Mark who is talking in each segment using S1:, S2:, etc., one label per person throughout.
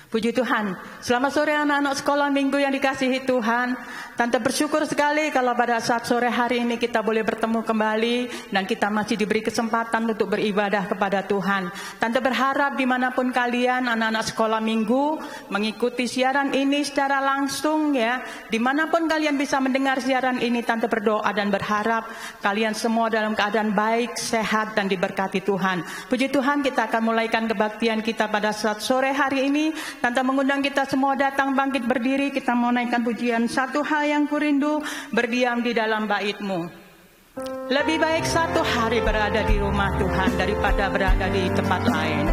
S1: Puji Tuhan. Selamat sore anak-anak sekolah minggu yang dikasihi Tuhan. Tante bersyukur sekali kalau pada saat sore hari ini kita boleh bertemu kembali dan kita masih diberi kesempatan untuk beribadah kepada Tuhan. Tante berharap dimanapun kalian anak-anak sekolah minggu mengikuti siaran ini secara langsung ya. Dimanapun kalian bisa mendengar siaran ini, Tante berdoa dan berharap kalian semua dalam keadaan baik, sehat dan diberkati Tuhan. Puji Tuhan, kita akan mulaikan kebaktian kita pada saat sore hari ini. Tante mengundang kita semua datang bangkit berdiri. Kita mau naikkan pujian Satu Hal Yang Kurindu, berdiam di dalam bait-Mu. Lebih baik satu hari berada di rumah Tuhan daripada berada di tempat lain.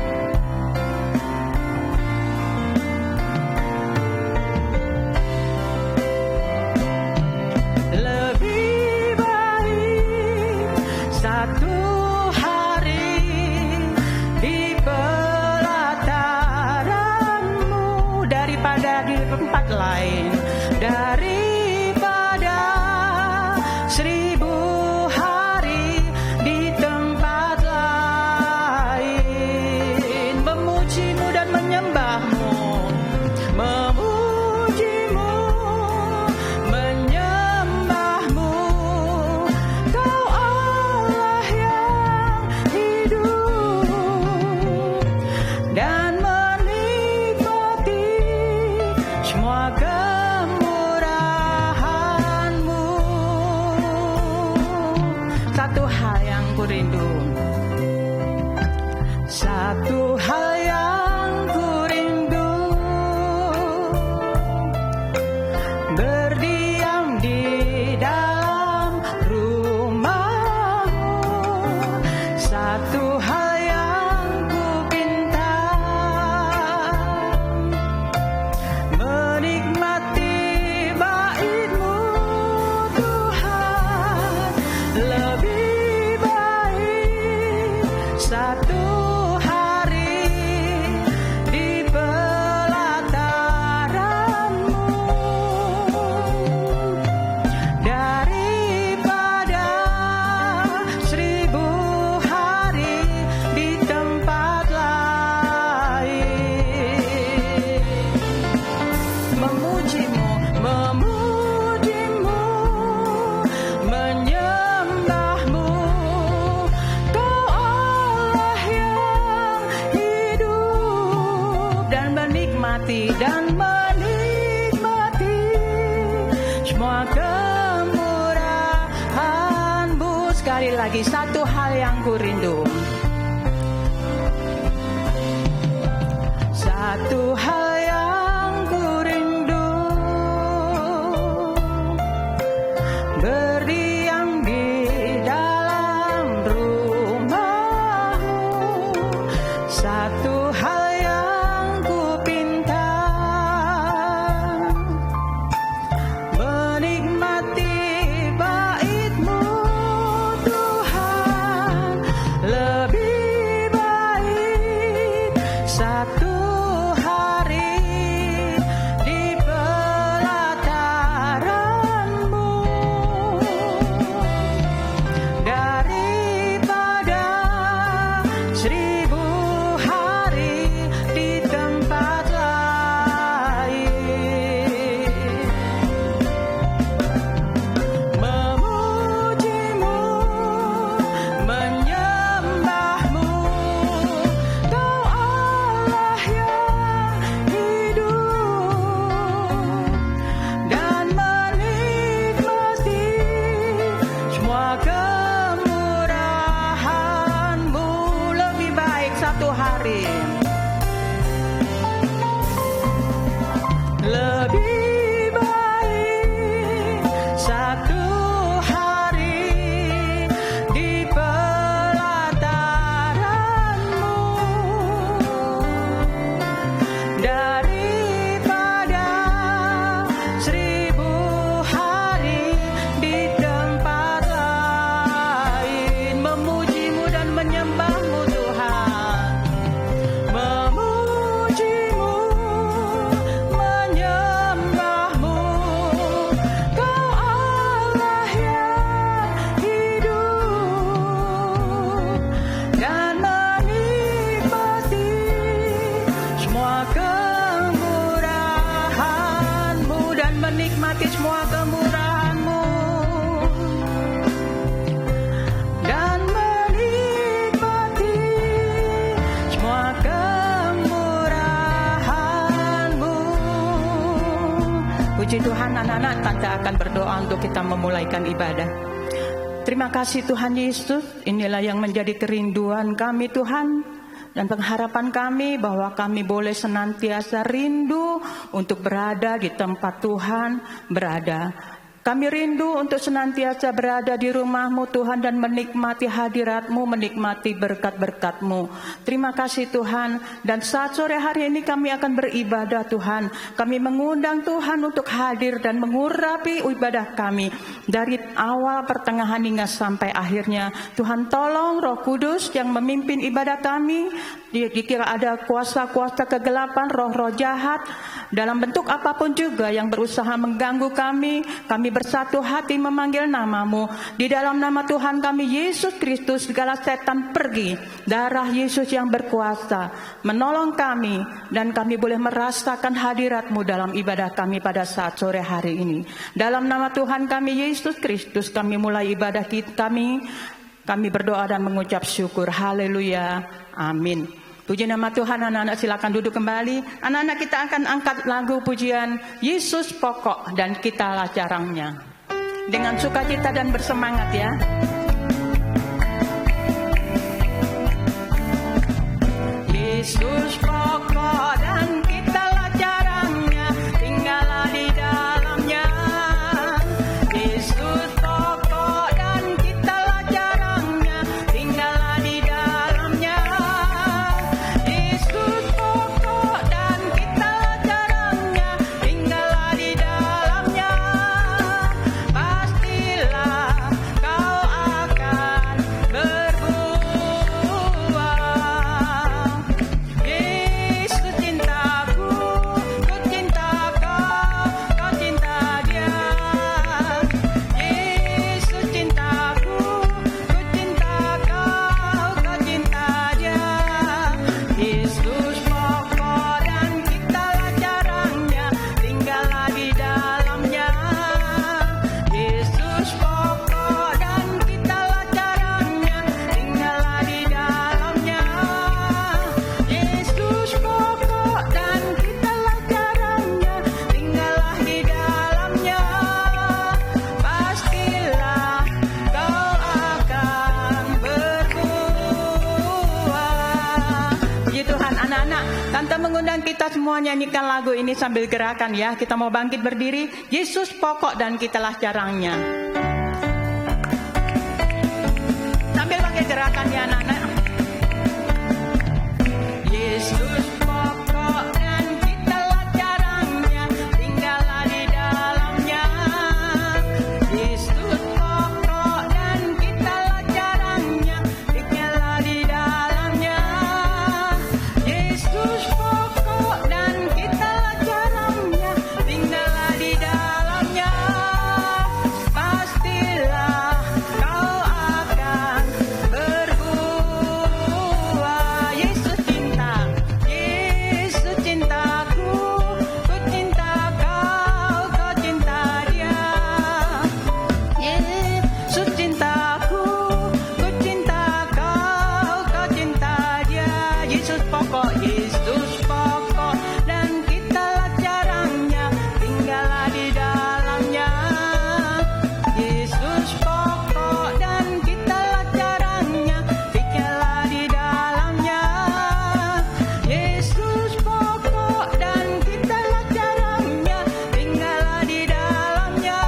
S1: Lebih baik satu tempat lain daripada 1000 hari di tempat lain. Memuji-Mu dan menyembah-Mu, memuji-Mu, menyembah-Mu. Kau Allah yang hidup dan semua kemurahan-Mu. Satu hal yang kurindu, satu hal yang kurindu, berdiam di dalam rumah-Mu. Satu hal yang kupinta, menikmati bait-Mu Tuhan. Lebih baik satu hari di pelataran-Mu daripada 1000 hari di tempat lain. Memuji-Mu, memuji-Mu, menyembah-Mu. Kau Allah yang hidup dan menikmati semua kemurahan-Mu. Sekali lagi, satu hal yang kurindu, satu hal yang kurindu, berdiam di dalam rumah-Mu. Satu hal yang kupinta, menikmati bait-Mu Tuhan. Lebih Puji Tuhan, anak-anak, Tante akan berdoa untuk kita memulaikan ibadah. Terima kasih Tuhan Yesus, inilah yang menjadi kerinduan kami Tuhan, dan pengharapan kami bahwa kami boleh senantiasa rindu untuk berada di tempat Tuhan berada. Kami rindu untuk senantiasa berada di rumah-Mu Tuhan dan menikmati hadirat-Mu, menikmati berkat-berkat-Mu. Terima kasih Tuhan. Dan saat sore hari ini kami akan beribadah Tuhan. Kami mengundang Tuhan untuk hadir dan mengurapi ibadah kami. Dari awal, pertengahan hingga sampai akhirnya. Tuhan tolong Roh Kudus yang memimpin ibadah kami. Jika ada kuasa-kuasa kegelapan, roh-roh jahat, dalam bentuk apapun juga yang berusaha mengganggu kami bersatu hati memanggil nama-Mu. Di dalam nama Tuhan kami Yesus Kristus, segala setan pergi. Darah Yesus yang berkuasa menolong kami, dan kami boleh merasakan hadirat-Mu dalam ibadah kami pada saat sore hari ini. Dalam nama Tuhan kami Yesus Kristus, kami mulai ibadah kami. Kami berdoa dan mengucap syukur. Haleluya. Amin. Puji nama Tuhan. Anak-anak silakan duduk kembali. Anak-anak, kita akan angkat lagu pujian Yesus Pokok dan Kitalah Jarangnya. Dengan sukacita dan bersemangat ya. Yesus pokok dan kitalah jarangnya, tinggallah di dalamnya. Yesus pokok dan kitalah jarangnya, tinggallah di dalamnya. Yesus pokok dan kitalah jarangnya, tinggallah di dalamnya. Pastilah kau akan berbuah. Yesus cintaku, ku cinta kau, kau cinta dia. Yesus cintaku, ku cinta kau, kau cinta dia. Yesus pokok dan kitalah jarangnya, tinggallah di dalamnya. Yesus pokok dan kitalah jarangnya, tinggallah di dalamnya. Yesus pokok dan kitalah jarangnya, tinggallah di dalamnya. Pastilah kau akan berbuah. Puji Tuhan. Anak-anak, Tante mengundang kita semua nyanyikan lagu ini sambil gerakan ya. Kita mau bangkit berdiri. Yesus pokok dan kitalah jarangnya. Sambil pakai gerakan ya anak-anak. Yesus pokok dan kitalah jarangnya, tinggallah di dalamnya. Yesus pokok dan kitalah jarangnya, tinggallah di dalamnya. Yesus pokok dan kitalah jarangnya, tinggallah di dalamnya. Pastilah kau akan berbuah. Yesus cinta, Yesus cintaku, ku cinta kau, kau cinta dia. Yesus cintaku, ku cinta kau, kau cinta dia. Yesus pokok dan kitalah jarangnya, tinggallah di dalamnya. Yesus pokok dan kitalah jarangnya, tinggallah di dalamnya. Yesus pokok dan kitalah jarangnya, tinggallah di dalamnya.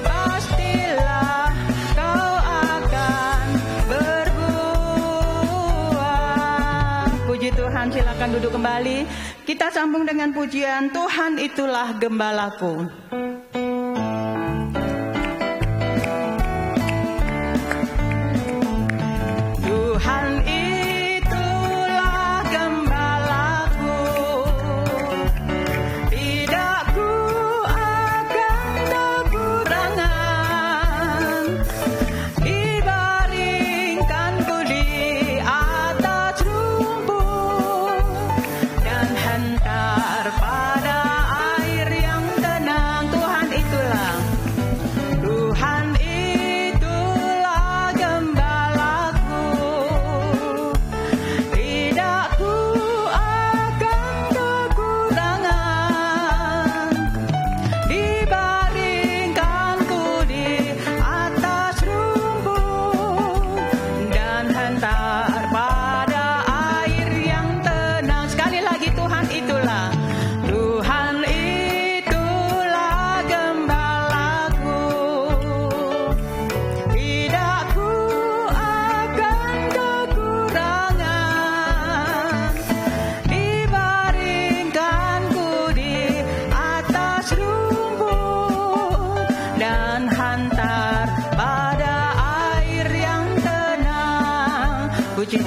S1: Pastilah kau akan berbuah. Puji Tuhan, silakan duduk kembali. Kita sambung dengan pujian Tuhan itulah gembalaku. Tuhan itulah gembalaku, tidak ku akan kekurangan. Dibaringkanku di atas rumput dan hentar pada air yang tenang. Tuhan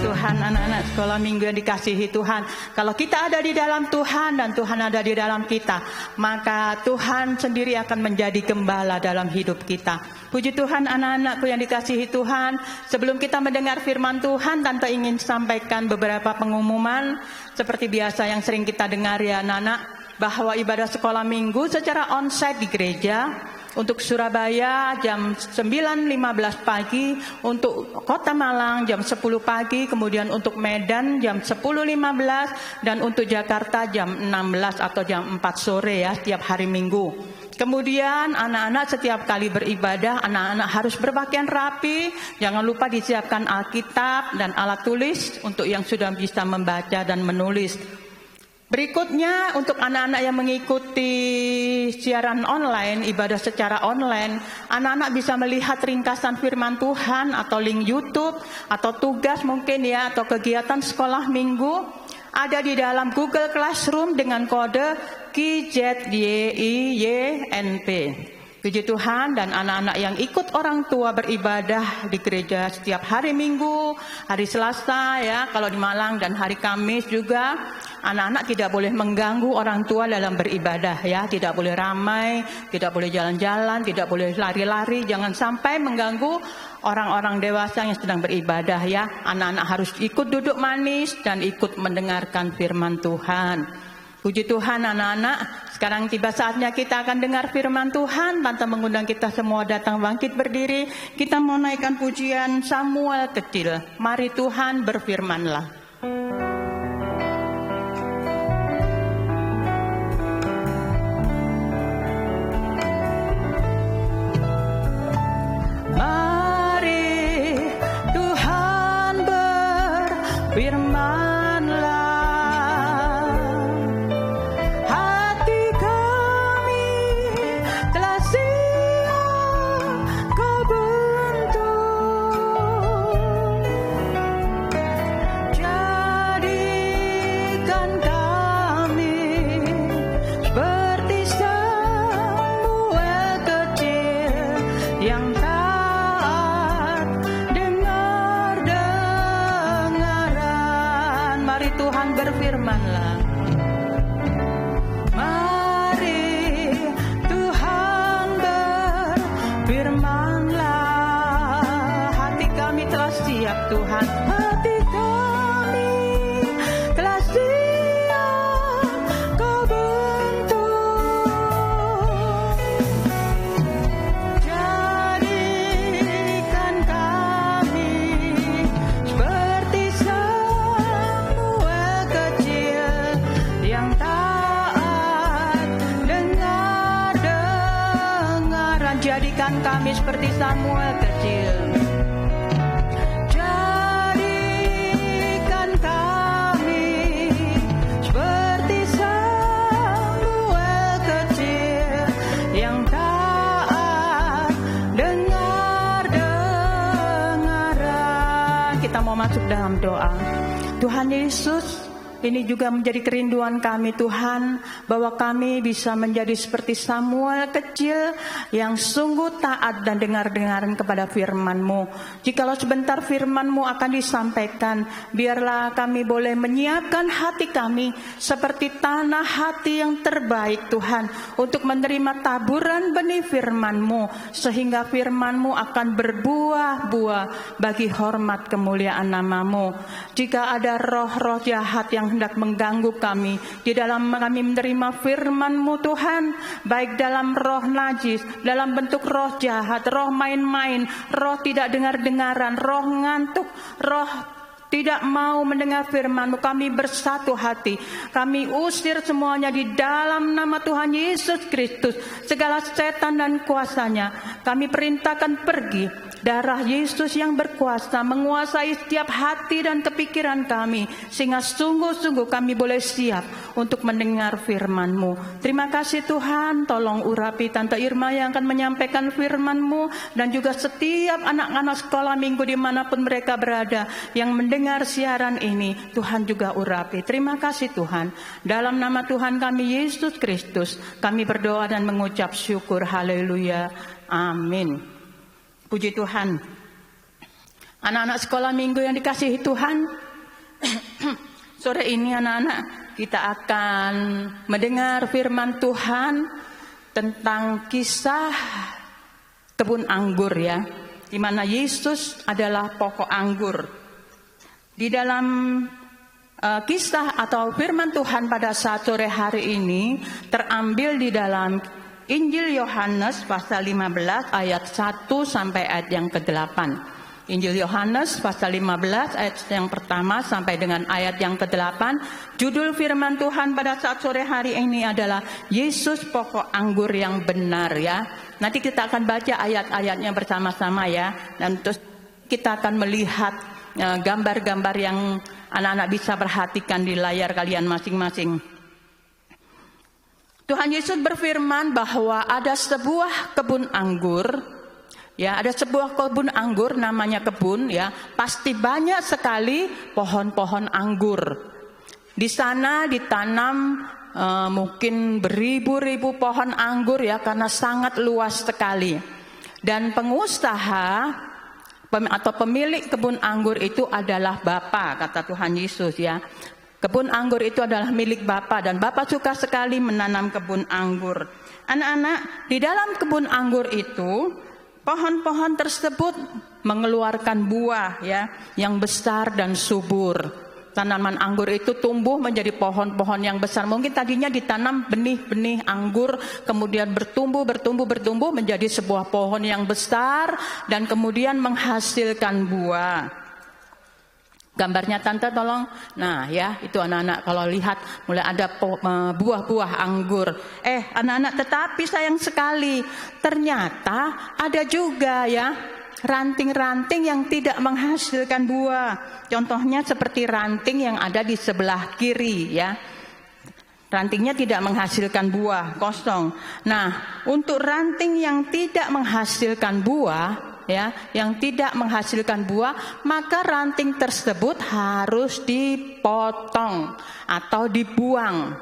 S1: Tuhan, anak-anak sekolah minggu yang dikasihi Tuhan. Kalau kita ada di dalam Tuhan dan Tuhan ada di dalam kita, maka Tuhan sendiri akan menjadi gembala dalam hidup kita. Puji Tuhan, anak-anakku yang dikasihi Tuhan. Sebelum kita mendengar firman Tuhan, Tante ingin sampaikan beberapa pengumuman seperti biasa yang sering kita dengar ya anak-anak, bahwa ibadah sekolah minggu secara onsite di gereja. Untuk Surabaya jam 9.15 pagi, untuk Kota Malang jam 10 pagi, kemudian untuk Medan jam 10.15, dan untuk Jakarta jam 16 atau jam 4 sore ya, setiap hari Minggu. Kemudian anak-anak setiap kali beribadah, anak-anak harus berpakaian rapi, jangan lupa disiapkan Alkitab dan alat tulis untuk yang sudah bisa membaca dan menulis. Berikutnya untuk anak-anak yang mengikuti siaran online, ibadah secara online, anak-anak bisa melihat ringkasan firman Tuhan atau link YouTube atau tugas mungkin ya, atau kegiatan sekolah minggu ada di dalam Google Classroom dengan kode KZYIYNP. Puji Tuhan, dan anak-anak yang ikut orang tua beribadah di gereja setiap hari Minggu, hari Selasa ya, kalau di Malang, dan hari Kamis juga, anak-anak tidak boleh mengganggu orang tua dalam beribadah ya, tidak boleh ramai, tidak boleh jalan-jalan, tidak boleh lari-lari, jangan sampai mengganggu orang-orang dewasa yang sedang beribadah ya. Anak-anak harus ikut duduk manis dan ikut mendengarkan firman Tuhan. Puji Tuhan anak-anak, sekarang tiba saatnya kita akan dengar firman Tuhan. Tante mengundang kita semua datang bangkit berdiri. Kita mau naikkan pujian Samuel kecil. Mari Tuhan berfirmanlah. Mari Tuhan berfirman. Tuhan, hati kami telah siap Kau bentuk. Jadikan kami seperti Samuel kecil yang taat dengar-dengaran. Jadikan kami seperti Samuel kecil. Masuk dalam doa. Tuhan Yesus, ini juga menjadi kerinduan kami Tuhan, bahwa kami bisa menjadi seperti Samuel kecil yang sungguh taat dan dengar-dengaran kepada firman-Mu. Jikalau sebentar firman-Mu akan disampaikan, biarlah kami boleh menyiapkan hati kami seperti tanah hati yang terbaik Tuhan, untuk menerima taburan benih firman-Mu, sehingga firman-Mu akan berbuah-buah bagi hormat kemuliaan nama-Mu. Jika ada roh-roh jahat yang hendak mengganggu kami di dalam kami menerima firman-Mu Tuhan, baik dalam roh najis, dalam bentuk roh jahat, roh main-main, roh tidak dengar-dengaran, roh ngantuk, roh tidak mau mendengar firman-Mu, kami bersatu hati, kami usir semuanya di dalam nama Tuhan Yesus Kristus. Segala setan dan kuasanya kami perintahkan pergi. Darah Yesus yang berkuasa menguasai setiap hati dan kepikiran kami, sehingga sungguh-sungguh kami boleh siap untuk mendengar firman-Mu. Terima kasih Tuhan, tolong urapi Tante Irma yang akan menyampaikan firman-Mu, dan juga setiap anak-anak sekolah minggu dimanapun mereka berada yang mendengar siaran ini. Tuhan juga urapi. Terima kasih Tuhan. Dalam nama Tuhan kami Yesus Kristus, kami berdoa dan mengucap syukur. Haleluya. Amin. Puji Tuhan. Anak-anak sekolah minggu yang dikasihi Tuhan, sore ini anak-anak kita akan mendengar firman Tuhan tentang kisah kebun anggur ya, di mana Yesus adalah pokok anggur. Di dalam kisah atau firman Tuhan pada saat sore hari ini terambil di dalam Injil Yohanes pasal 15 ayat 1 sampai ayat yang ke-8. Injil Yohanes pasal 15 ayat yang pertama sampai dengan ayat yang ke-8. Judul firman Tuhan pada saat sore hari ini adalah Yesus pokok anggur yang benar ya. Nanti kita akan baca ayat-ayatnya bersama-sama ya. Dan terus kita akan melihat gambar-gambar yang anak-anak bisa perhatikan di layar kalian masing-masing. Tuhan Yesus berfirman bahwa ada sebuah kebun anggur. Ya, ada sebuah kebun anggur namanya kebun ya, pasti banyak sekali pohon-pohon anggur. Di sana ditanam mungkin beribu-ribu pohon anggur ya, karena sangat luas sekali. Dan pengusaha atau pemilik kebun anggur itu adalah Bapa, kata Tuhan Yesus ya. Kebun anggur itu adalah milik Bapa dan Bapa suka sekali menanam kebun anggur. Anak-anak, di dalam kebun anggur itu pohon-pohon tersebut mengeluarkan buah ya yang besar dan subur. Tanaman anggur itu tumbuh menjadi pohon-pohon yang besar. Mungkin tadinya ditanam benih-benih anggur, kemudian bertumbuh menjadi sebuah pohon yang besar dan kemudian menghasilkan buah. Gambarnya tante tolong. Nah ya, itu anak-anak kalau lihat mulai ada buah-buah anggur. Anak-anak, tetapi sayang sekali ternyata ada juga ya ranting-ranting yang tidak menghasilkan buah. Contohnya seperti ranting yang ada di sebelah kiri ya. Rantingnya tidak menghasilkan buah, kosong. Nah, untuk ranting yang tidak menghasilkan buah ya, yang tidak menghasilkan buah, maka ranting tersebut harus dipotong atau dibuang.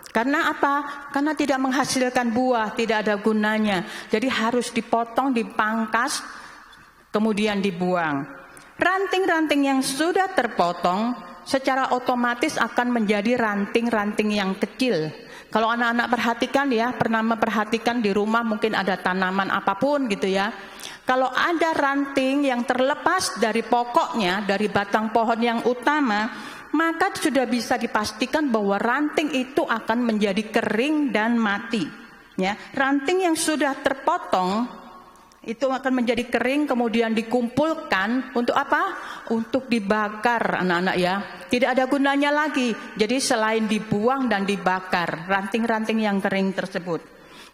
S1: Karena apa? Karena tidak menghasilkan buah, tidak ada gunanya. Jadi harus dipotong, dipangkas, kemudian dibuang. Ranting-ranting yang sudah terpotong secara otomatis akan menjadi ranting-ranting yang kecil. Kalau anak-anak perhatikan ya, pernah memperhatikan di rumah mungkin ada tanaman apapun gitu ya. Kalau ada ranting yang terlepas dari pokoknya, dari batang pohon yang utama, maka sudah bisa dipastikan bahwa ranting itu akan menjadi kering dan mati. Ya, ranting yang sudah terpotong itu akan menjadi kering, kemudian dikumpulkan untuk apa? Untuk dibakar, anak-anak ya. Tidak ada gunanya lagi. Jadi selain dibuang dan dibakar ranting-ranting yang kering tersebut.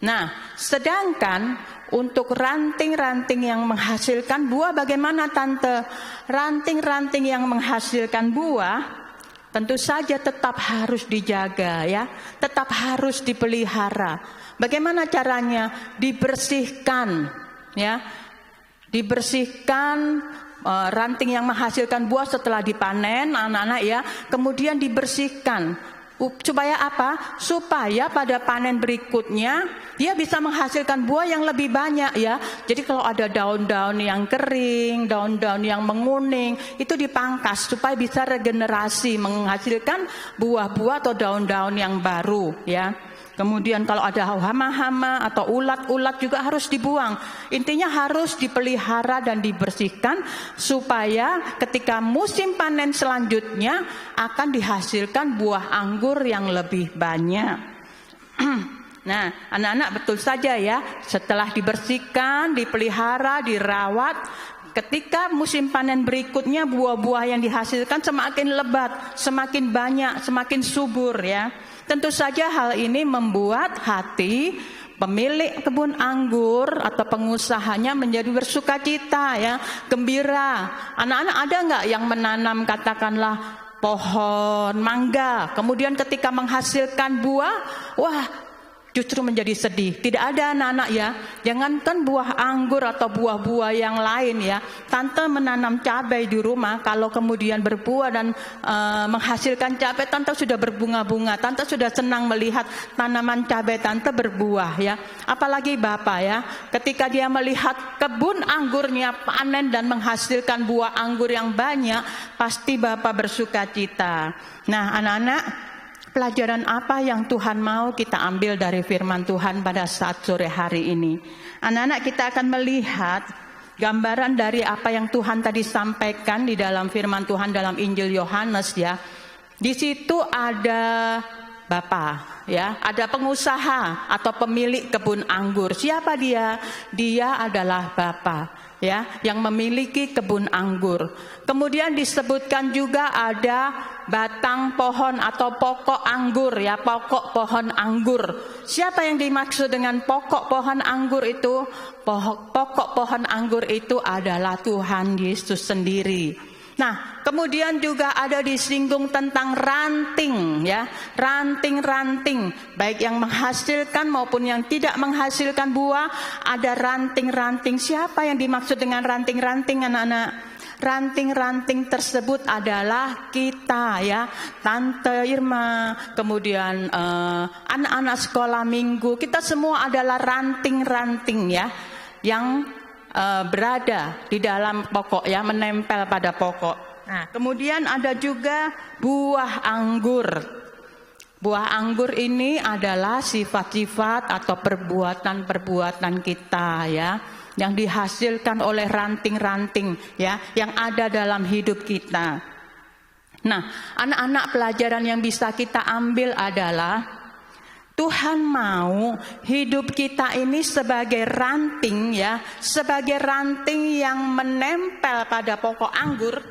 S1: Nah, sedangkan untuk ranting-ranting yang menghasilkan buah bagaimana tante? Ranting-ranting yang menghasilkan buah tentu saja tetap harus dijaga ya, tetap harus dipelihara. Bagaimana caranya? Dibersihkan ya. Dibersihkan ranting yang menghasilkan buah setelah dipanen anak-anak ya, kemudian dibersihkan. Supaya apa? Supaya pada panen berikutnya dia bisa menghasilkan buah yang lebih banyak ya. Jadi kalau ada daun-daun yang kering, daun-daun yang menguning, itu dipangkas supaya bisa regenerasi, menghasilkan buah-buah atau daun-daun yang baru ya. Kemudian kalau ada hama-hama atau ulat-ulat juga harus dibuang. Intinya harus dipelihara dan dibersihkan supaya ketika musim panen selanjutnya akan dihasilkan buah anggur yang lebih banyak. Nah, anak-anak betul saja ya, setelah dibersihkan, dipelihara, dirawat, ketika musim panen berikutnya buah-buah yang dihasilkan semakin lebat, semakin banyak, semakin subur ya. Tentu saja hal ini membuat hati pemilik kebun anggur atau pengusahanya menjadi bersukacita ya, gembira. Anak-anak ada nggak yang menanam katakanlah pohon mangga, kemudian ketika menghasilkan buah, wah justru menjadi sedih. Tidak ada anak-anak ya, jangankan buah anggur atau buah-buah yang lain ya. Tante menanam cabai di rumah, kalau kemudian berbuah dan menghasilkan cabai, tante sudah berbunga-bunga, tante sudah senang melihat tanaman cabai tante berbuah ya. Apalagi Bapak ya, ketika dia melihat kebun anggurnya panen dan menghasilkan buah anggur yang banyak, pasti Bapak bersuka cita. Nah anak-anak, pelajaran apa yang Tuhan mau kita ambil dari firman Tuhan pada saat sore hari ini? Anak-anak, kita akan melihat gambaran dari apa yang Tuhan tadi sampaikan di dalam firman Tuhan dalam Injil Yohanes ya. Di situ ada Bapak ya, ada pengusaha atau pemilik kebun anggur. Siapa dia? Dia adalah Bapak ya, yang memiliki kebun anggur. Kemudian disebutkan juga ada batang pohon atau pokok anggur ya, pokok pohon anggur. Siapa yang dimaksud dengan pokok pohon anggur itu? Pokok pohon anggur itu adalah Tuhan Yesus sendiri. Nah, kemudian juga ada disinggung tentang ranting ya, ranting-ranting, baik yang menghasilkan maupun yang tidak menghasilkan buah, ada ranting-ranting. Siapa yang dimaksud dengan ranting-ranting anak-anak? Ranting-ranting tersebut adalah kita ya, Tante Irma, kemudian anak-anak sekolah minggu, kita semua adalah ranting-ranting ya, yang berada di dalam pokok ya, menempel pada pokok. Nah, kemudian ada juga buah anggur. Buah anggur ini adalah sifat-sifat atau perbuatan-perbuatan kita ya, yang dihasilkan oleh ranting-ranting ya, yang ada dalam hidup kita. Nah, anak-anak, pelajaran yang bisa kita ambil adalah Tuhan mau hidup kita ini sebagai ranting ya, sebagai ranting yang menempel pada pokok anggur,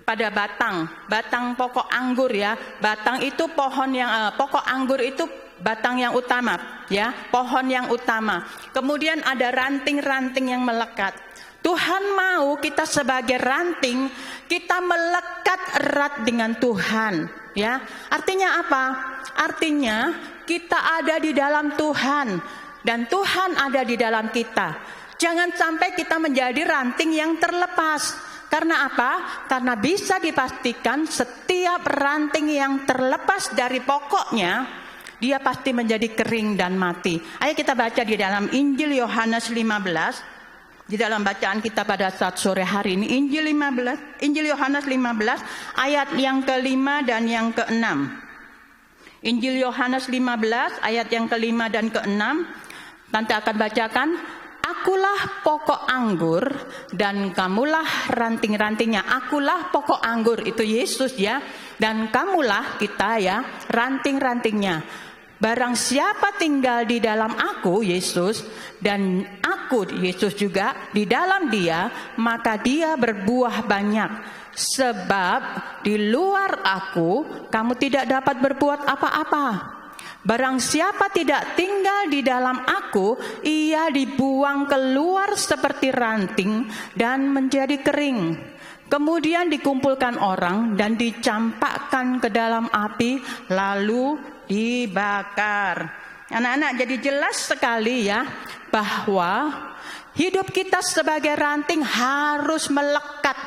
S1: pada batang pokok anggur ya. Batang itu pohon yang pokok anggur itu batang yang utama ya, pohon yang utama. Kemudian ada ranting-ranting yang melekat. Tuhan mau kita sebagai ranting, kita melekat erat dengan Tuhan ya. Artinya apa? Artinya kita ada di dalam Tuhan dan Tuhan ada di dalam kita. Jangan sampai kita menjadi ranting yang terlepas. Karena apa? Karena bisa dipastikan setiap ranting yang terlepas dari pokoknya, dia pasti menjadi kering dan mati. Ayo kita baca di dalam Injil Yohanes 15. Di dalam bacaan kita pada saat sore hari ini, Injil Yohanes 15 ayat yang ke-5 dan yang ke-6. Injil Yohanes 15 ayat yang ke-5 dan ke-6. Tante akan bacakan. Akulah pokok anggur dan kamulah ranting-rantingnya. Akulah pokok anggur, itu Yesus ya. Dan kamulah, kita ya, ranting-rantingnya. Barang siapa tinggal di dalam aku, Yesus, dan aku, Yesus juga, di dalam dia, maka dia berbuah banyak. Sebab di luar aku, kamu tidak dapat berbuat apa-apa. Barang siapa tidak tinggal di dalam aku, ia dibuang keluar seperti ranting dan menjadi kering. Kemudian dikumpulkan orang dan dicampakkan ke dalam api, lalu dibakar. Anak-anak, jadi jelas sekali ya, bahwa hidup kita sebagai ranting harus melekat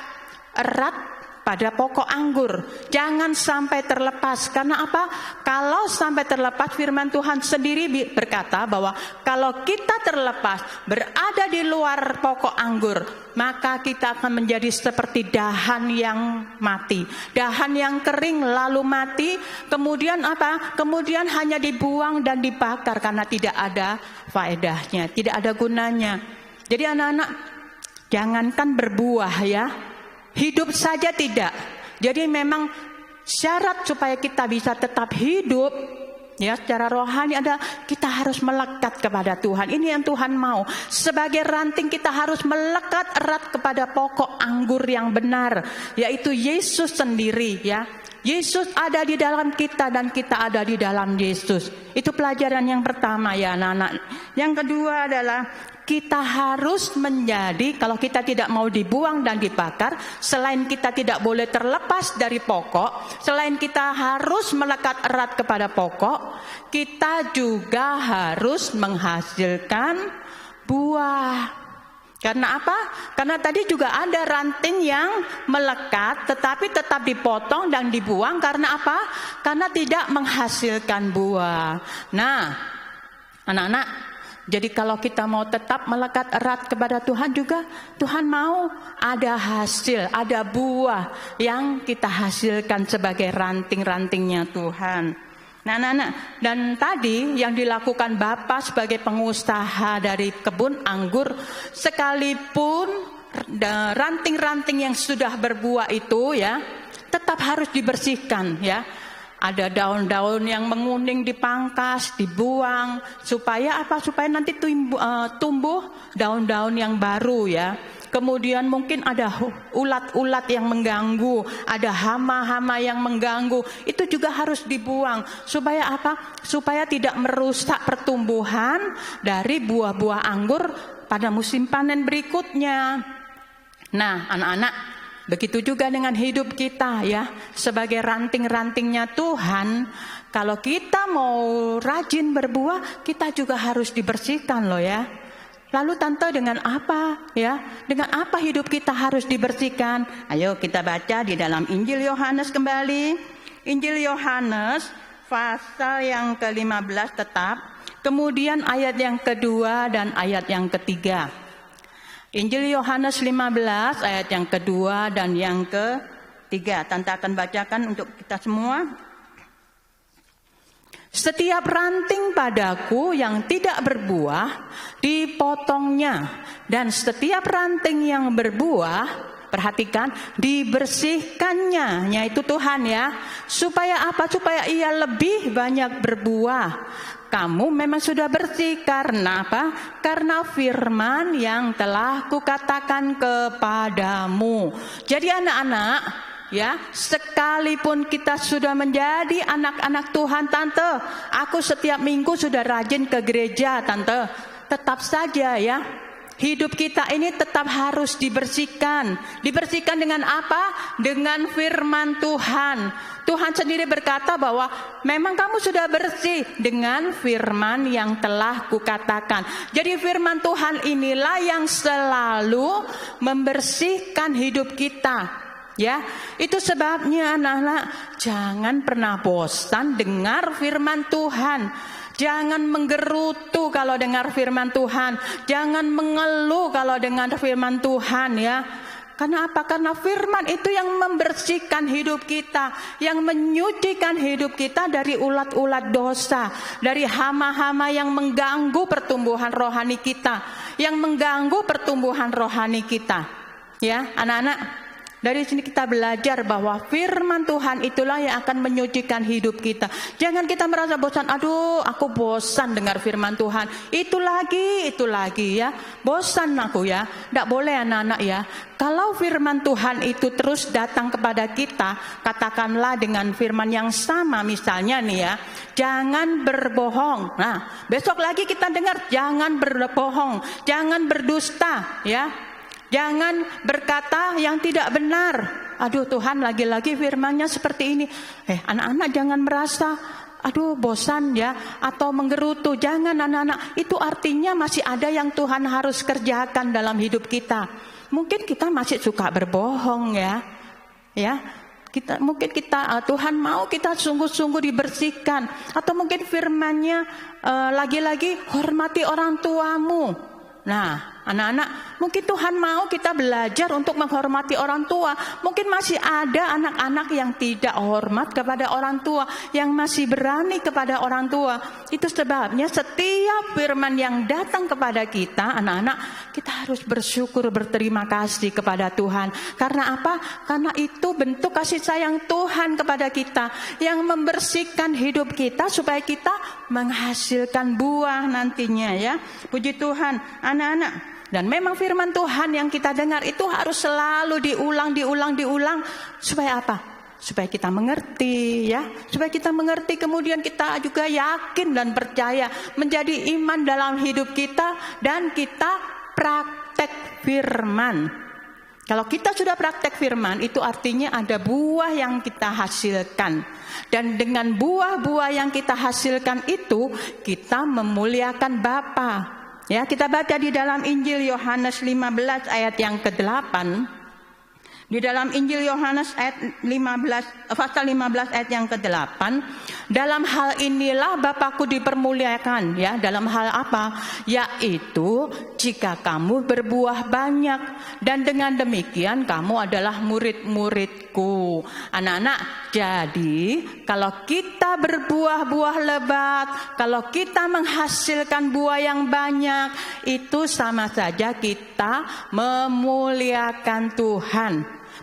S1: erat pada pokok anggur. Jangan sampai terlepas. Karena apa? Kalau sampai terlepas, firman Tuhan sendiri berkata bahwa kalau kita terlepas, berada di luar pokok anggur, maka kita akan menjadi seperti dahan yang mati. Dahan yang kering lalu mati. Kemudian apa? Kemudian hanya dibuang dan dibakar karena tidak ada faedahnya, tidak ada gunanya. Jadi anak-anak, jangankan berbuah ya, hidup saja tidak. Jadi memang syarat supaya kita bisa tetap hidup ya secara rohani adalah kita harus melekat kepada Tuhan. Ini yang Tuhan mau. Sebagai ranting kita harus melekat erat kepada pokok anggur yang benar, yaitu Yesus sendiri ya. Yesus ada di dalam kita dan kita ada di dalam Yesus. Itu pelajaran yang pertama ya anak-anak. Yang kedua adalah kita harus menjadi, kalau kita tidak mau dibuang dan dibakar, selain kita tidak boleh terlepas dari pokok, selain kita harus melekat erat kepada pokok, kita juga harus menghasilkan buah. Karena apa? Karena tadi juga ada ranting yang melekat tetapi tetap dipotong dan dibuang. Karena apa? Karena tidak menghasilkan buah. Nah, anak-anak, jadi kalau kita mau tetap melekat erat kepada Tuhan juga, Tuhan mau ada hasil, ada buah yang kita hasilkan sebagai ranting-rantingnya Tuhan. Nah, anak-anak, dan tadi yang dilakukan Bapak sebagai pengusaha dari kebun anggur, sekalipun ranting-ranting yang sudah berbuah itu ya, tetap harus dibersihkan ya. Ada daun-daun yang menguning dipangkas, dibuang, supaya apa? Supaya nanti tumbuh daun-daun yang baru ya. Kemudian mungkin ada ulat-ulat yang mengganggu, ada hama-hama yang mengganggu, itu juga harus dibuang. Supaya apa? Supaya tidak merusak pertumbuhan dari buah-buah anggur pada musim panen berikutnya. Nah, anak-anak, begitu juga dengan hidup kita ya. Sebagai ranting-rantingnya Tuhan, kalau kita mau rajin berbuah, kita juga harus dibersihkan loh ya. Lalu tante, dengan apa ya? Dengan apa hidup kita harus dibersihkan? Ayo kita baca di dalam Injil Yohanes kembali. Injil Yohanes pasal yang ke-15 tetap. Kemudian ayat yang kedua dan ayat yang ketiga. Injil Yohanes 15 ayat yang kedua dan yang ketiga. Tante akan bacakan untuk kita semua. Setiap ranting padaku yang tidak berbuah dipotongnya, dan setiap ranting yang berbuah, perhatikan, dibersihkannya, yaitu Tuhan ya. Supaya apa? Supaya ia lebih banyak berbuah. Kamu memang sudah bersih karena apa? Karena firman yang telah kukatakan kepadamu. Jadi anak-anak ya, sekalipun kita sudah menjadi anak-anak Tuhan, tante, aku setiap minggu sudah rajin ke gereja, tante, tetap saja ya, hidup kita ini tetap harus dibersihkan. Dibersihkan dengan apa? Dengan firman Tuhan. Tuhan sendiri berkata bahwa memang kamu sudah bersih dengan firman yang telah kukatakan. Jadi firman Tuhan inilah yang selalu membersihkan hidup kita. Ya, itu sebabnya anak-anak, jangan pernah bosan dengar firman Tuhan. Jangan menggerutu kalau dengar firman Tuhan. Jangan mengeluh kalau dengar firman Tuhan ya. Karena apa? Karena firman itu yang membersihkan hidup kita, yang menyucikan hidup kita dari ulat-ulat dosa, dari hama-hama yang mengganggu pertumbuhan rohani kita, yang mengganggu pertumbuhan rohani kita. Ya, anak-anak, dari sini kita belajar bahwa firman Tuhan itulah yang akan menyucikan hidup kita. Jangan kita merasa bosan, aduh aku bosan dengar firman Tuhan. Itu lagi ya. Bosan aku ya. Tidak boleh anak-anak ya. Kalau firman Tuhan itu terus datang kepada kita, katakanlah dengan firman yang sama misalnya nih ya. Jangan berbohong. Nah, besok lagi kita dengar jangan berbohong, jangan berdusta ya. Jangan berkata yang tidak benar. Aduh Tuhan, lagi-lagi firman-Nya seperti ini. Anak-anak jangan merasa aduh bosan ya, atau menggerutu. Jangan anak-anak, itu artinya masih ada yang Tuhan harus kerjakan dalam hidup kita. Mungkin kita masih suka berbohong ya. Mungkin Tuhan mau kita sungguh-sungguh dibersihkan. Atau mungkin firman-Nya lagi-lagi hormati orang tuamu. Nah, anak-anak, mungkin Tuhan mau kita belajar untuk menghormati orang tua. Mungkin masih ada anak-anak yang tidak hormat kepada orang tua, yang masih berani kepada orang tua. Itu sebabnya setiap firman yang datang kepada kita, anak-anak, kita harus bersyukur, berterima kasih kepada Tuhan. Karena apa? Karena itu bentuk kasih sayang Tuhan kepada kita, yang membersihkan hidup kita supaya kita menghasilkan buah nantinya ya. Puji Tuhan, anak-anak. Dan memang firman Tuhan yang kita dengar itu harus selalu diulang supaya apa? supaya kita mengerti ya, supaya kita mengerti, kemudian kita juga yakin dan percaya menjadi iman dalam hidup kita, dan kita praktek firman. Kalau kita sudah praktek firman, itu artinya ada buah yang kita hasilkan, dan dengan buah-buah yang kita hasilkan itu kita memuliakan Bapa. Ya, kita baca di dalam Injil Yohanes 15 ayat yang ke-8. Di dalam Injil Yohanes pasal 15 ayat yang ke-8, dalam hal inilah Bapakku dipermuliakan, ya, dalam hal apa? Yaitu jika kamu berbuah banyak, dan dengan demikian kamu adalah murid-muridku. Anak-anak, jadi kalau kita berbuah-buah lebat, kalau kita menghasilkan buah yang banyak, itu sama saja kita memuliakan Tuhan,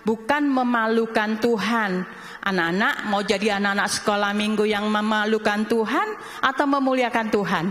S1: bukan memalukan Tuhan. Anak-anak mau jadi anak-anak sekolah minggu yang memalukan Tuhan atau memuliakan Tuhan?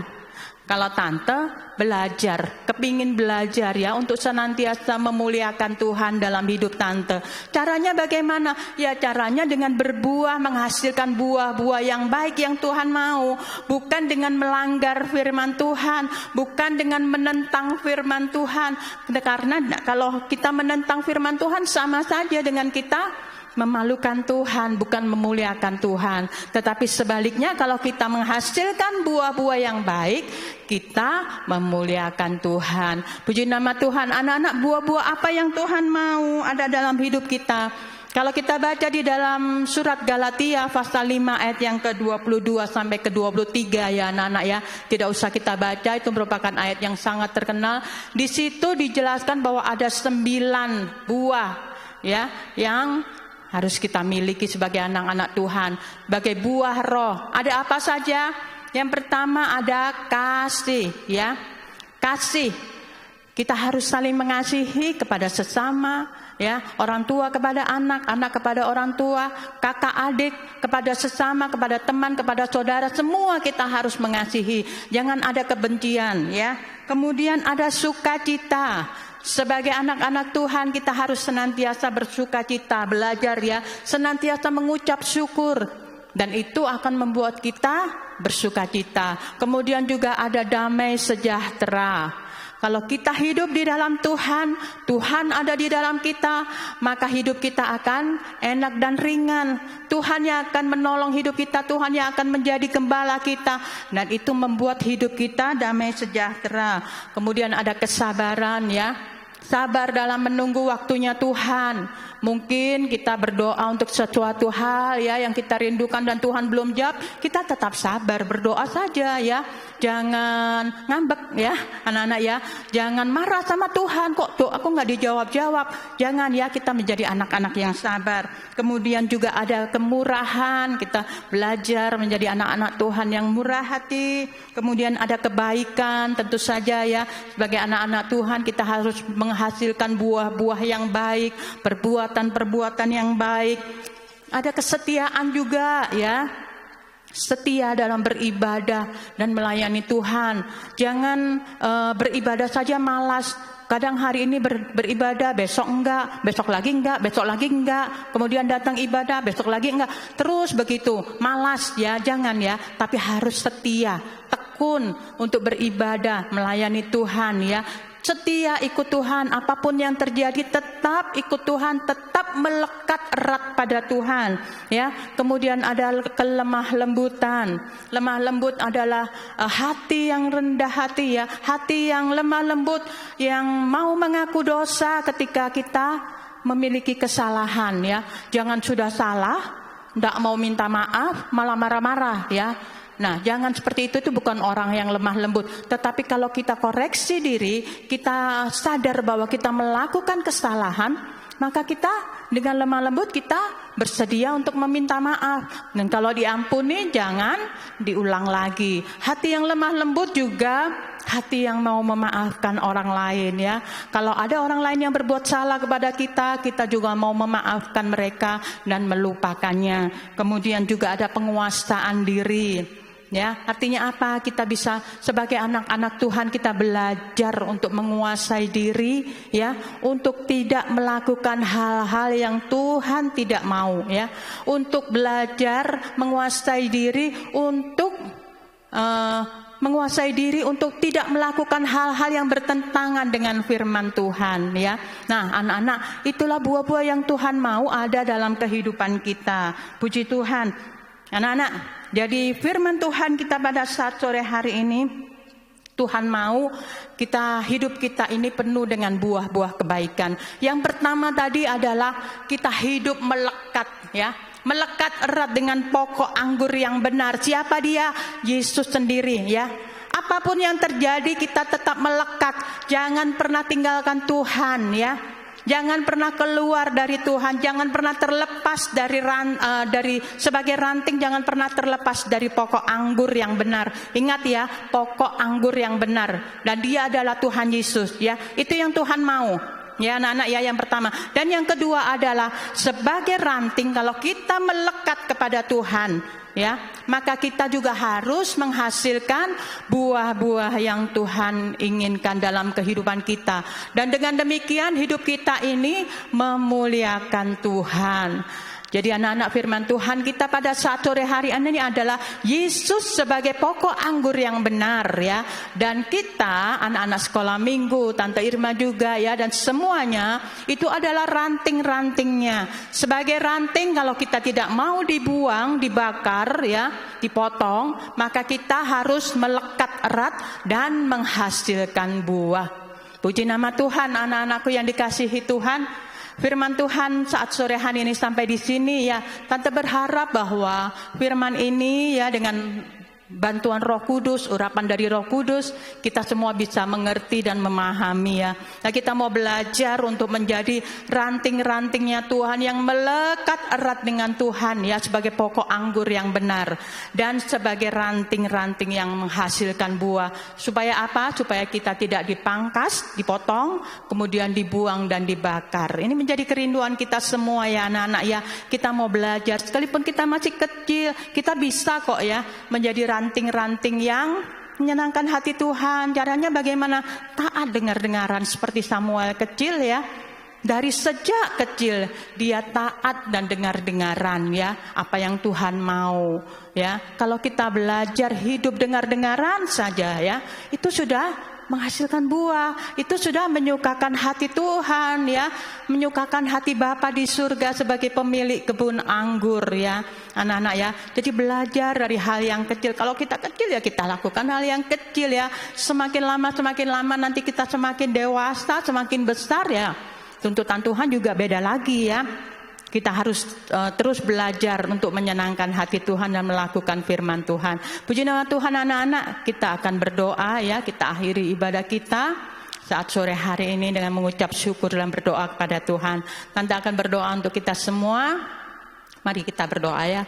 S1: Kalau tante belajar, kepingin belajar ya untuk senantiasa memuliakan Tuhan dalam hidup tante. Caranya bagaimana? Ya caranya dengan berbuah, menghasilkan buah-buah yang baik yang Tuhan mau. Bukan dengan melanggar firman Tuhan, bukan dengan menentang firman Tuhan. Karena kalau kita menentang firman Tuhan sama saja dengan kita memalukan Tuhan, bukan memuliakan Tuhan. Tetapi sebaliknya, kalau kita menghasilkan buah-buah yang baik, kita memuliakan Tuhan. Puji nama Tuhan. Anak-anak, buah-buah apa yang Tuhan mau ada dalam hidup kita? Kalau kita baca di dalam surat Galatia pasal 5 ayat yang ke-22 sampai ke-23 ya anak-anak ya. Tidak usah kita baca, itu merupakan ayat yang sangat terkenal. Di situ dijelaskan bahwa ada 9 buah ya yang harus kita miliki sebagai anak-anak Tuhan, sebagai buah roh. Ada apa saja? Yang pertama ada kasih, ya. Kasih. Kita harus saling mengasihi kepada sesama, ya. Orang tua kepada anak, anak kepada orang tua, kakak adik kepada sesama, kepada teman, kepada saudara, semua kita harus mengasihi. Jangan ada kebencian, ya. Kemudian ada sukacita. Sebagai anak-anak Tuhan kita harus senantiasa bersukacita, belajar ya, senantiasa mengucap syukur, dan itu akan membuat kita bersukacita. Kemudian juga ada damai sejahtera. Kalau kita hidup di dalam Tuhan, Tuhan ada di dalam kita, maka hidup kita akan enak dan ringan. Tuhan yang akan menolong hidup kita, Tuhan yang akan menjadi gembala kita, dan itu membuat hidup kita damai sejahtera. Kemudian ada kesabaran ya, sabar dalam menunggu waktunya Tuhan. Mungkin kita berdoa untuk sesuatu hal ya yang kita rindukan dan Tuhan belum jawab, kita tetap sabar, berdoa saja ya. Jangan ngambek ya anak-anak ya. Jangan marah sama Tuhan, kok doaku nggak dijawab-jawab. Jangan ya, kita menjadi anak-anak yang sabar. Kemudian juga ada kemurahan, kita belajar menjadi anak-anak Tuhan yang murah hati. Kemudian ada kebaikan, tentu saja ya. Sebagai anak-anak Tuhan kita harus menghasilkan buah-buah yang baik, perbuatan yang baik. Ada kesetiaan juga ya. Setia dalam beribadah dan melayani Tuhan. Jangan beribadah saja malas. Kadang hari ini beribadah, besok enggak, besok lagi enggak, besok lagi enggak. Kemudian datang ibadah, besok lagi enggak. Terus begitu, malas ya, jangan ya. Tapi harus setia, tekun untuk beribadah, melayani Tuhan ya. Setia ikut Tuhan, apapun yang terjadi tetap ikut Tuhan, tetap melekat erat pada Tuhan ya. Kemudian ada kelemah lembutan. Lemah lembut adalah hati yang rendah hati ya, hati yang lemah lembut, yang mau mengaku dosa ketika kita memiliki kesalahan ya. Jangan sudah salah, tidak mau minta maaf, malah marah-marah ya. Nah, jangan seperti itu bukan orang yang lemah lembut. Tetapi kalau kita koreksi diri, kita sadar bahwa kita melakukan kesalahan, maka kita dengan lemah lembut kita bersedia untuk meminta maaf. Dan kalau diampuni, jangan diulang lagi. Hati yang lemah lembut juga hati yang mau memaafkan orang lain ya. Kalau ada orang lain yang berbuat salah kepada kita, kita juga mau memaafkan mereka dan melupakannya. Kemudian juga ada penguasaan diri. Ya, artinya apa? Kita bisa sebagai anak-anak Tuhan kita belajar untuk menguasai diri, ya, untuk tidak melakukan hal-hal yang Tuhan tidak mau, ya. Untuk belajar menguasai diri untuk tidak melakukan hal-hal yang bertentangan dengan firman Tuhan, ya. Nah, anak-anak, itulah buah-buah yang Tuhan mau ada dalam kehidupan kita. Puji Tuhan. Anak-anak, jadi firman Tuhan kita pada saat sore hari ini, Tuhan mau hidup kita ini penuh dengan buah-buah kebaikan. Yang pertama tadi adalah kita hidup melekat, ya. Melekat erat dengan pokok anggur yang benar. Siapa dia? Yesus sendiri, ya. Apapun yang terjadi kita tetap melekat. Jangan pernah tinggalkan Tuhan, ya. Jangan pernah keluar dari Tuhan, jangan pernah terlepas dari sebagai ranting, jangan pernah terlepas dari pokok anggur yang benar. Ingat ya, pokok anggur yang benar, dan Dia adalah Tuhan Yesus, ya. Itu yang Tuhan mau. Ya anak-anak, ya, yang pertama. Dan yang kedua adalah sebagai ranting, kalau kita melekat kepada Tuhan, ya, maka kita juga harus menghasilkan buah-buah yang Tuhan inginkan dalam kehidupan kita. Dan dengan demikian hidup kita ini memuliakan Tuhan. Jadi anak-anak firman Tuhan kita pada saat sore hari ini adalah Yesus sebagai pokok anggur yang benar, ya. Dan kita anak-anak sekolah minggu, Tante Irma juga, ya, dan semuanya itu adalah ranting-rantingnya. Sebagai ranting, kalau kita tidak mau dibuang, dibakar, ya, dipotong, maka kita harus melekat erat dan menghasilkan buah. Puji nama Tuhan, anak-anakku yang dikasihi Tuhan. Firman Tuhan saat sore hari ini sampai di sini, ya. Tante berharap bahwa firman ini, ya, dengan bantuan Roh Kudus, urapan dari Roh Kudus, kita semua bisa mengerti dan memahami, ya. Nah, kita mau belajar untuk menjadi ranting-rantingnya Tuhan yang melekat erat dengan Tuhan, ya, sebagai pokok anggur yang benar dan sebagai ranting-ranting yang menghasilkan buah. Supaya apa? Supaya kita tidak dipangkas, dipotong, kemudian dibuang dan dibakar. Ini menjadi kerinduan kita semua, ya anak-anak, ya. Kita mau belajar, sekalipun kita masih kecil, kita bisa kok, ya, menjadi ranting-ranting yang menyenangkan hati Tuhan. Caranya bagaimana? Taat dengar-dengaran seperti Samuel kecil, ya. Dari sejak kecil dia taat dan dengar-dengaran, ya, apa yang Tuhan mau, ya. Kalau kita belajar hidup dengar-dengaran saja, ya, itu sudah menghasilkan buah, itu sudah menyukakan hati Tuhan, ya, menyukakan hati Bapa di surga sebagai pemilik kebun anggur, ya, anak-anak, ya. Jadi belajar dari hal yang kecil. Kalau kita kecil, ya, kita lakukan hal yang kecil, ya. Semakin lama nanti kita semakin dewasa, semakin besar, ya. Tuntutan Tuhan juga beda lagi, ya. Kita harus terus belajar untuk menyenangkan hati Tuhan dan melakukan firman Tuhan. Puji nama Tuhan, anak-anak, kita akan berdoa, ya. Kita akhiri ibadah kita saat sore hari ini dengan mengucap syukur dan berdoa kepada Tuhan. Tante akan berdoa untuk kita semua. Mari kita berdoa, ya.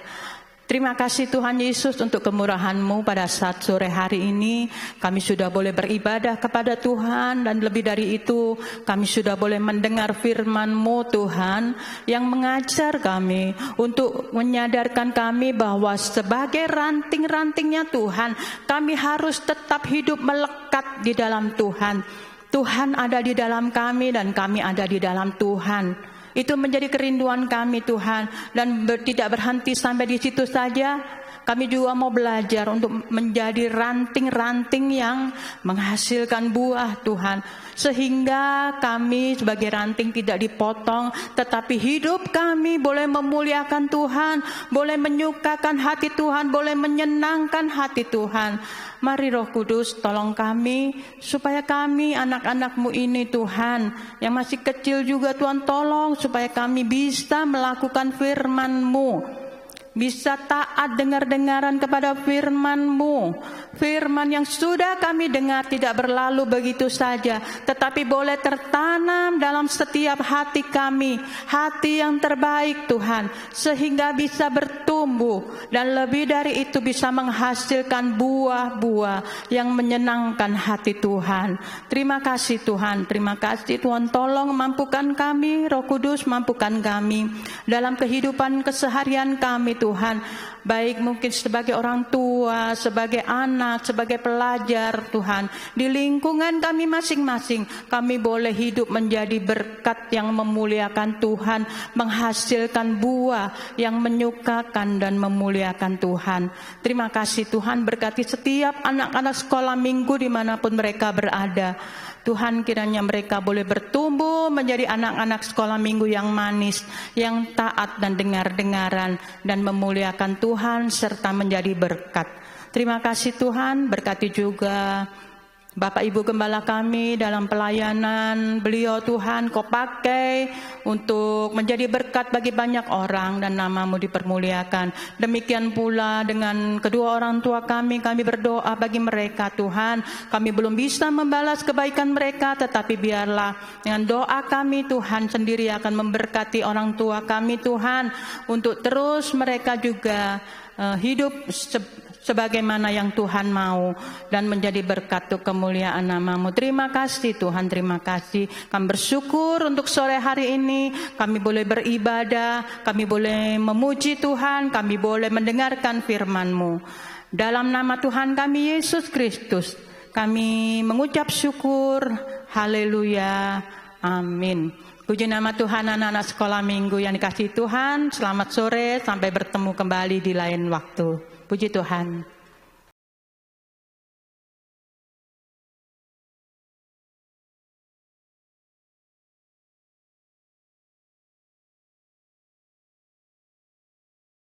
S1: Terima kasih Tuhan Yesus untuk kemurahan-Mu pada saat sore hari ini. Kami sudah boleh beribadah kepada Tuhan, dan lebih dari itu kami sudah boleh mendengar firman-Mu Tuhan, yang mengajar kami untuk menyadarkan kami bahwa sebagai ranting-rantingnya Tuhan, kami harus tetap hidup melekat di dalam Tuhan. Tuhan ada di dalam kami dan kami ada di dalam Tuhan. Itu menjadi kerinduan kami Tuhan, dan tidak berhenti sampai di situ saja. Kami juga mau belajar untuk menjadi ranting-ranting yang menghasilkan buah Tuhan, sehingga kami sebagai ranting tidak dipotong, tetapi hidup kami boleh memuliakan Tuhan, boleh menyukakan hati Tuhan, boleh menyenangkan hati Tuhan. Mari Roh Kudus tolong kami, supaya kami anak-anak-Mu ini Tuhan, yang masih kecil juga Tuhan tolong, supaya kami bisa melakukan firman-Mu, bisa taat dengar-dengaran kepada firman-Mu. Firman yang sudah kami dengar tidak berlalu begitu saja, tetapi boleh tertanam dalam setiap hati kami, hati yang terbaik Tuhan, sehingga bisa bertumbuh, dan lebih dari itu bisa menghasilkan buah-buah yang menyenangkan hati Tuhan. Terima kasih Tuhan, terima kasih Tuhan. Tolong mampukan kami, Roh Kudus mampukan kami dalam kehidupan keseharian kami Tuhan, baik mungkin sebagai orang tua, sebagai anak, sebagai pelajar Tuhan, di lingkungan kami masing-masing, kami boleh hidup menjadi berkat yang memuliakan Tuhan, menghasilkan buah yang menyukakan dan memuliakan Tuhan. Terima kasih Tuhan, berkati setiap anak-anak sekolah minggu dimanapun mereka berada. Tuhan, kiranya mereka boleh bertumbuh menjadi anak-anak sekolah minggu yang manis, yang taat dan dengar-dengaran, dan memuliakan Tuhan serta menjadi berkat. Terima kasih Tuhan, berkati juga Bapak Ibu Gembala kami dalam pelayanan beliau Tuhan, Kau pakai untuk menjadi berkat bagi banyak orang dan nama-Mu dipermuliakan. Demikian pula dengan kedua orang tua kami berdoa bagi mereka Tuhan. Kami belum bisa membalas kebaikan mereka, tetapi biarlah dengan doa kami Tuhan sendiri akan memberkati orang tua kami Tuhan, untuk terus mereka juga hidup sebagaimana yang Tuhan mau dan menjadi berkat untuk kemuliaan nama-Mu. Terima kasih Tuhan, terima kasih. Kami bersyukur untuk sore hari ini kami boleh beribadah, kami boleh memuji Tuhan, kami boleh mendengarkan firman-Mu. Dalam nama Tuhan kami Yesus Kristus, kami mengucap syukur. Haleluya. Amin. Puji nama Tuhan. Anak-anak sekolah minggu yang dikasihi Tuhan, selamat sore, sampai bertemu kembali di lain waktu. Puji Tuhan.